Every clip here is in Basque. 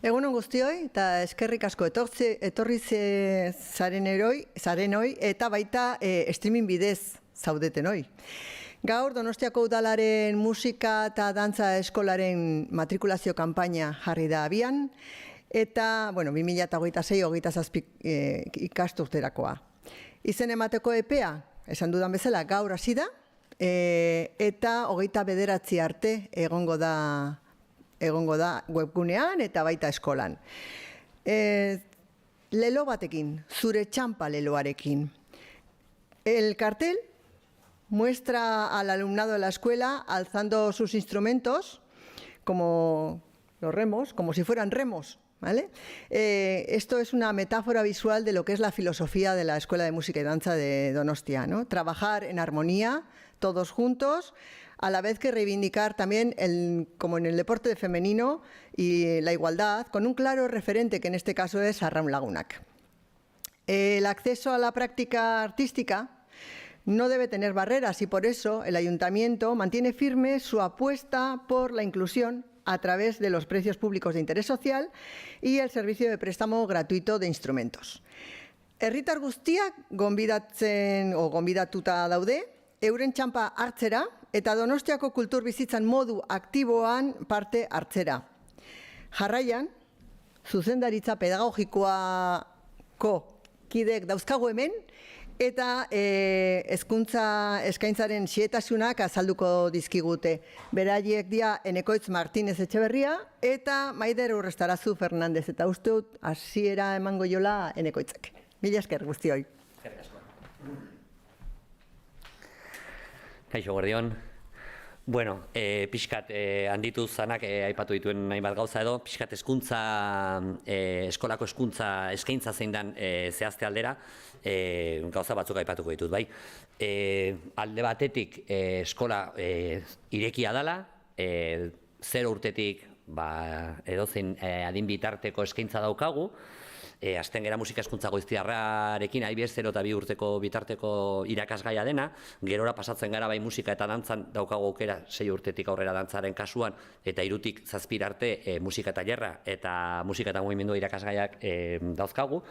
Egunon guztioi, eta eskerrik asko etorri zaren hoi, eta baita streaming bidez zaudeten hoi. Gaur Donostiako Udalaren musika eta dantza eskolaren matrikulazio kanpaina jarri da abian, eta, 2026-27 ikasturterakoa. Izen emateko epea, esan dudan bezala, gaur hasi da, eta 29 arte egongo da webgunean eta baita eskolan. Lelo batekin, zure txampa leloarekin. El cartel muestra al alumnado de la escuela alzando sus instrumentos como los remos, como si fueran remos, ¿vale? Esto es una metáfora visual de lo que es la filosofía de la Escuela de Música y Danza de Donostia, ¿no? Trabajar en armonía, todos juntos, a la vez que reivindicar también, como en el deporte femenino, y la igualdad, con un claro referente que en este caso es Arraun Lagunak. El acceso a la práctica artística no debe tener barreras y por eso el Ayuntamiento mantiene firme su apuesta por la inclusión a través de los precios públicos de interés social y el servicio de préstamo gratuito de instrumentos. Herritar guztiak gonbidatuta daude, euren txampa hartzera eta Donostiako kultur bizitzan modu aktiboan parte hartzera. Jarraian, zuzendaritza pedagogikoako kideek dauzkagu hemen, eta hezkuntza eskaintzaren xietasunak azalduko dizkigute. Beraiek dira Enekoitz Martínez Etxeberria eta Maider Urrestarazu Fernandez. Eta uste dut hasiera emango jola Enekoitzak. Mila esker guztioi. Kaixo, gordion. Bueno, pixkat handitu zanak aipatu dituen hainbat gauza edo, pixkat eskolako hezkuntza eskaintza zein dan zehazte aldera, gauza batzuk aipatuko ditut, bai. Alde batetik eskola irekia dela, 0 urtetik edozein adin bitarteko eskaintza daukagu, Azten gera musika hezkuntza goiztiarrarekin, adibidez 0 eta 2 urteko bitarteko irakasgaia dena, gerora pasatzen gara bai musika eta dantzan daukagu aukera 6 urtetik aurrera dantzaren kasuan, eta 3tik 7 arte musika tailerra eta musika eta mugimendua irakasgaiak dauzkagu.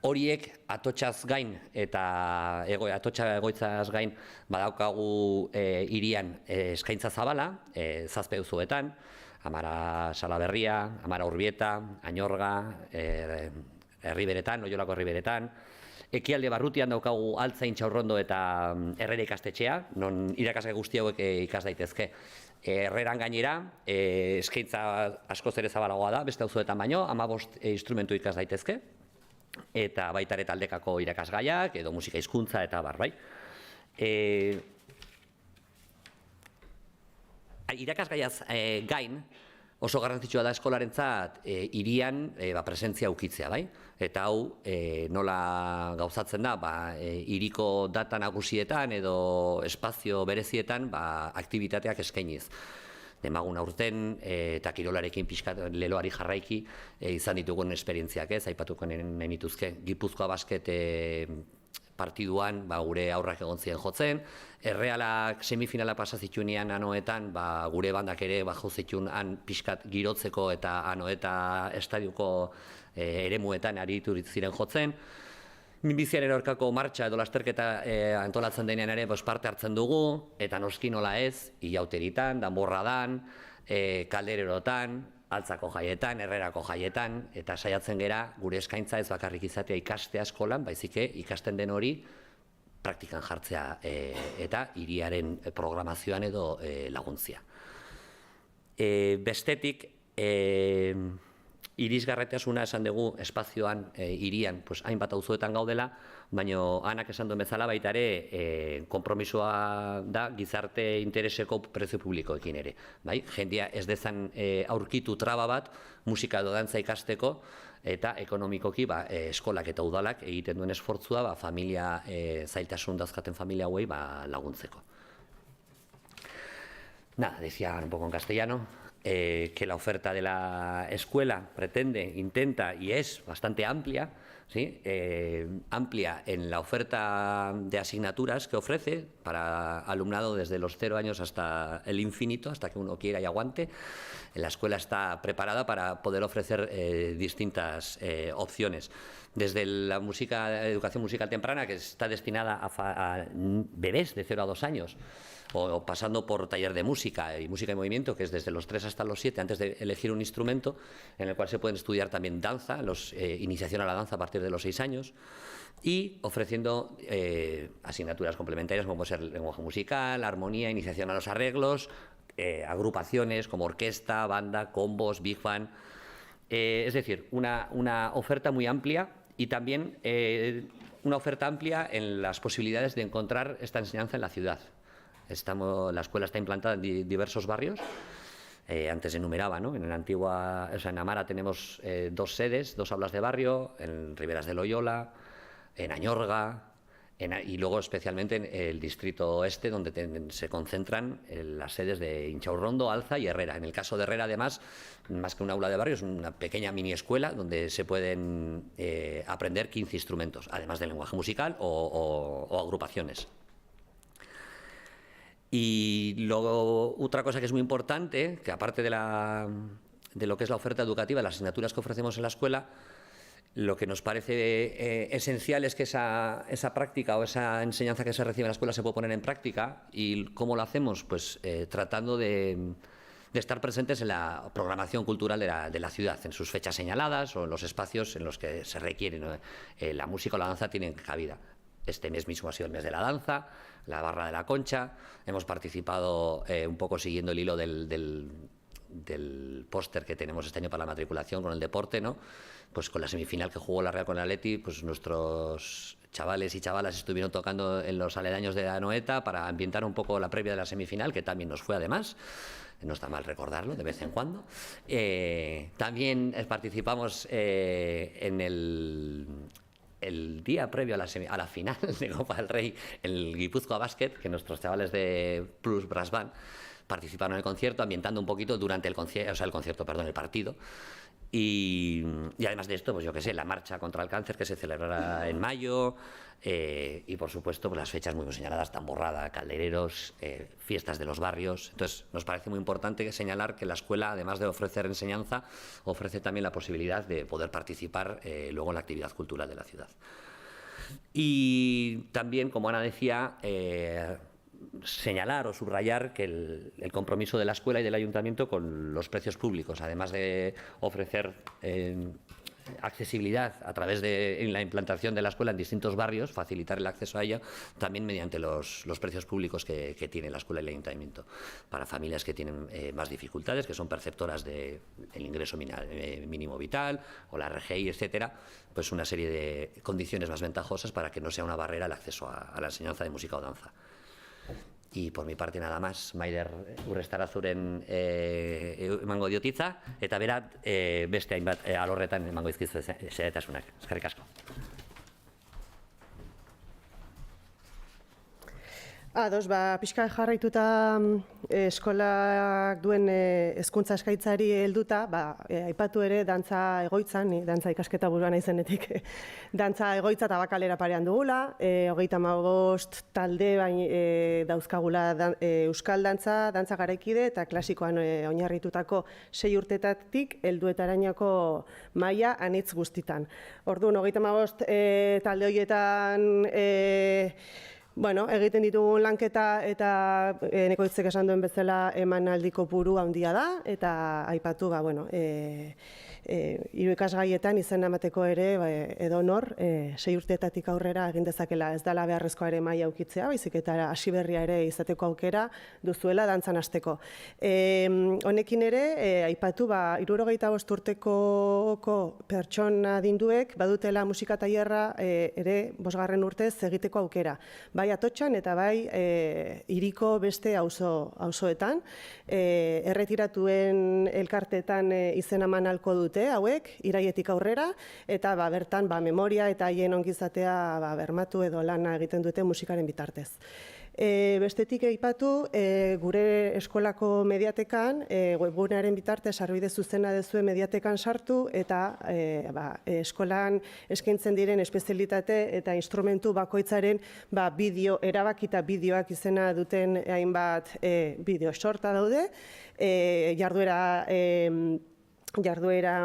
Horiek atotxaz gain eta atotxa egoitzaz gain badaukagu hirian eskaintza zabala, 7 auzoetan, Amara Salaberria, Amara Urbieta, Añorga, Herriberetan, Loiolako Herriberetan. Ekialde barrutian daukagu Altzain, Txaurrondo eta Herrera ikastetxea, non irakasgai guzti hauek ikas daitezke. Herreran gainera, eskaintza askoz ere zabalagoa da, beste auzoetan baino, 15 instrumentu ikas daitezke. Eta baita ere taldekako irakasgaiak, edo musika hizkuntza eta bar, bai. Irakasgaiaz gain, oso garrantzitsua da eskolarentzat hirian presentzia ukitzea, bai? Eta hau nola gauzatzen da, hiriko data nagusietan edo espazio berezietan aktibitateak eskainiz. Demagun aurten eta kirolarekin pixkat leloari jarraiki izan ditugun esperientziak ez, aipatuko nahi nituzke. Gipuzkoa basket partiduan gure aurrak egon ziren jotzen, Errealak semifinala pasazitunean anoetan gure bandak ere jo zituen han pixkat girotzeko eta anoeta estadioko eremuetan aritu ziren jotzen. Minbiziaren aurkako martxa edo lasterketa antolatzen denean ere parte hartzen dugu, eta noski nola ez, ilauteritan, danborradan, kaldererotan, Altzako jaietan, Herrerako jaietan, eta saiatzen gera gure eskaintza ez bakarrik izatea ikastea eskolan, baizike ikasten den hori praktikan jartzea eta hiriaren programazioan edo laguntzia. Bestetik, irisgarretasuna esan dugu espazioan, hirian, hainbat auzoetan gaudela, baina Anak esan duen bezala baita ere konpromisoa da gizarte intereseko prezio publikoekin ere. Jendia ez dezan aurkitu traba bat musika edo dantza ikasteko eta ekonomikoki eskolak eta udalak egiten duen esfortzua familia zailtasun dauzkaten familia hauei laguntzeko. Nada, decía un poco en castellano, que la oferta de la escuela pretende, intenta y es bastante amplia, ¿sí? Amplia en la oferta de asignaturas que ofrece, para alumnado desde los 0 años hasta el infinito, hasta que uno quiera y aguante. La escuela está preparada para poder ofrecer distintas opciones. Desde la educación musical temprana, que está destinada a bebés de 0 a 2 años, o pasando por taller de música y música y movimiento, que es desde los 3 hasta los 7, antes de elegir un instrumento, en el cual se pueden estudiar también danza, iniciación a la danza a partir de los 6 años, y ofreciendo asignaturas complementarias como puede ser lenguaje musical, armonía, iniciación a los arreglos, agrupaciones como orquesta, banda, combos, big band. Es decir, una oferta muy amplia y también una oferta amplia en las posibilidades de encontrar esta enseñanza en la ciudad. La escuela está implantada en diversos barrios. Antes enumeraba, ¿no? En Amara tenemos 2 sedes, 2 aulas de barrio, en Riberas de Loyola, en Añorga, y luego especialmente en el distrito oeste, donde se concentran las sedes de Inchaurrondo, Alza y Herrera. En el caso de Herrera, además, más que un aula de barrio, es una pequeña mini escuela donde se pueden aprender 15 instrumentos, además del lenguaje musical o agrupaciones. Y luego otra cosa que es muy importante, que aparte de lo que es la oferta educativa, las asignaturas que ofrecemos en la escuela, lo que nos parece esencial es que esa práctica o esa enseñanza que se recibe en la escuela se puede poner en práctica. ¿Y cómo lo hacemos? Pues tratando de estar presentes en la programación cultural de la ciudad, en sus fechas señaladas o en los espacios en los que se requiere, ¿no? La música o la danza tienen cabida. Este mes mismo ha sido el mes de la danza, la barra de la Concha. Hemos participado un poco siguiendo el hilo del póster que tenemos este año para la matriculación con el deporte, ¿no? Pues con la semifinal que jugó la Real con el Atleti, pues nuestros chavales y chavalas estuvieron tocando en los aledaños de Anoeta para ambientar un poco la previa de la semifinal, que también nos fue además. No está mal recordarlo de vez en cuando. También participamos en el día previo a la final de Copa del Rey, el Guipúzcoa Basket, que nuestros chavales de Plus Brass Band participaron en el concierto, ambientando un poquito durante el partido. Y además de esto, pues yo qué sé, la marcha contra el cáncer que se celebrará en mayo, y por supuesto pues las fechas muy señaladas, Tamborrada, Caldereros, fiestas de los barrios. Entonces nos parece muy importante señalar que la escuela, además de ofrecer enseñanza, ofrece también la posibilidad de poder participar luego en la actividad cultural de la ciudad. Y también, como Ana decía, señalar o subrayar que el compromiso de la escuela y del ayuntamiento con los precios públicos, además de ofrecer accesibilidad a través de la implantación de la escuela en distintos barrios, facilitar el acceso a ella, también mediante los precios públicos que tiene la escuela y el ayuntamiento para familias que tienen más dificultades, que son perceptoras del ingreso mínimo vital o la RGI, etcétera, pues una serie de condiciones más ventajosas para que no sea una barrera el acceso a la enseñanza de música o danza. Y por mi parte nada más, Maider urrestarazuren emango diotitza, eta berat beste hainbat alorretan emango dizkizu xehetasunak. Eskerrik asko. Ados, pixka jarraituta eskolak duen hezkuntza eskaitzari helduta, aipatu ere dantza egoitzan, ni dantza ikasketa buruan naizenetik, dantza egoitza eta bakalera parean dugula, 35 talde dauzkagula euskal dantza garaikide eta klasikoan oinarritutako 6 urtetatik helduetarainoko maila anitz guztitan. Orduan, 35 talde horietan egiten ditugun lanketa eta Nekoitzek esan duen bezala emanaldiko kopuru handia da, eta aipatu, 3 ikasgaietan izena emateko ere edonor 6 urteetatik aurrera egin dezakela, ez dela beharrezkoa ere maila ukitzea, baizik eta hasi berria ere izateko aukera duzuela dantzan hasteko. Honekin ere, aipatu, 65 urtekoko pertsona adinduek badutela musika tailerra ere 5. urtez egiteko aukera. Bai Atotxan eta bai hiriko beste auzoetan. Erretiratuen elkarteetan izena eman ahalko dute hauek, iraietik aurrera, eta bertan memoria eta haien ongizatea bermatu edo lana egiten dute musikaren bitartez. Bestetik aipatu, gure eskolako mediatekan, webgunearen bitartez sarbide zuzena duzue mediatekan sartu eta eskolan eskaintzen diren espezialitate eta instrumentu bakoitzaren bideo, erabakita bideoak izena duten hainbat bideo sorta daude,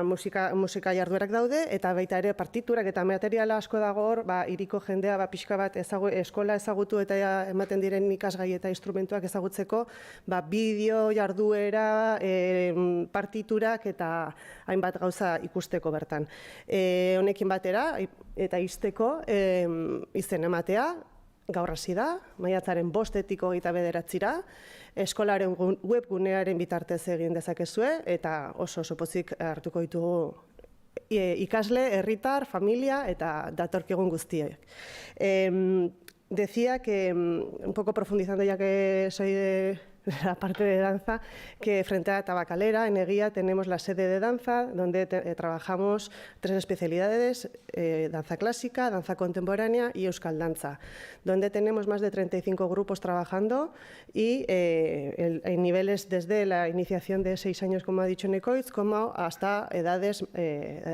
musika jarduerak daude, eta baita ere partiturak eta materiala asko dago hor, hiriko jendea pixka bat eskola ezagutu eta ematen diren ikasgai eta instrumentuak ezagutzeko, bideo, jarduera, partiturak eta hainbat gauza ikusteko bertan. Honekin batera, eta ixteko, izen ematea, gaur hasi da, maiatzaren 5-etik 29-ra, eskolaren webgunearen bitartez egin dezakezue, eta oso pozik hartuko ditugu ikasle, herritar, familia eta datorkigun guztiek. Decía que, un poco profundizando ya que soy de la parte de danza, que frente a Tabacalera, en Eguía, tenemos la sede de danza, donde trabajamos 3 especialidades, danza clásica, danza contemporánea y euskal danza, donde tenemos más de 35 grupos trabajando y en niveles desde la iniciación de 6 años, como ha dicho Necoitz, como hasta edades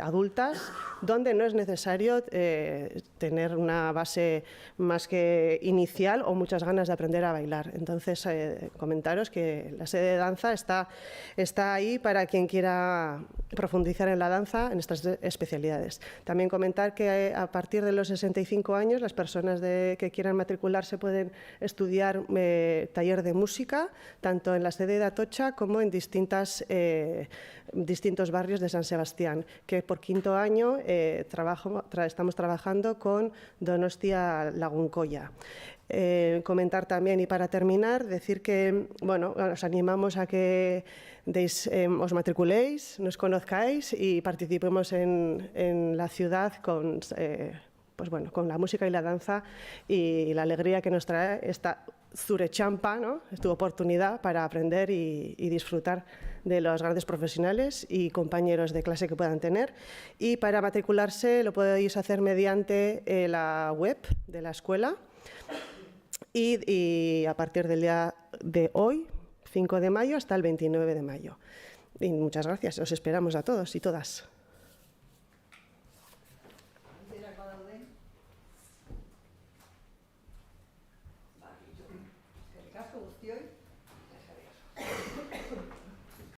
adultas, donde no es necesario tener una base más que inicial o muchas ganas de aprender a bailar. Entonces, comentaros que la sede de danza está ahí para quien quiera profundizar en la danza, en estas especialidades. También comentar que a partir de los 65 años las personas que quieran matricularse pueden estudiar taller de música, tanto en la sede de Atocha como en distintos barrios de San Sebastián, que por 5.º año estamos trabajando con Donostia Lagunkoia. Comentar también, y para terminar, decir que os animamos a que os matriculéis, nos conozcáis y participemos en la ciudad con la música y la danza y la alegría que nos trae esta Zure Txanpa, ¿no? Es tu oportunidad para aprender y disfrutar de los grandes profesionales y compañeros de clase que puedan tener. Y para matricularse lo podéis hacer mediante la web de la escuela. Y a partir del día de hoy, 5 de mayo, hasta el 29 de mayo. Y muchas gracias, os esperamos a todos y todas.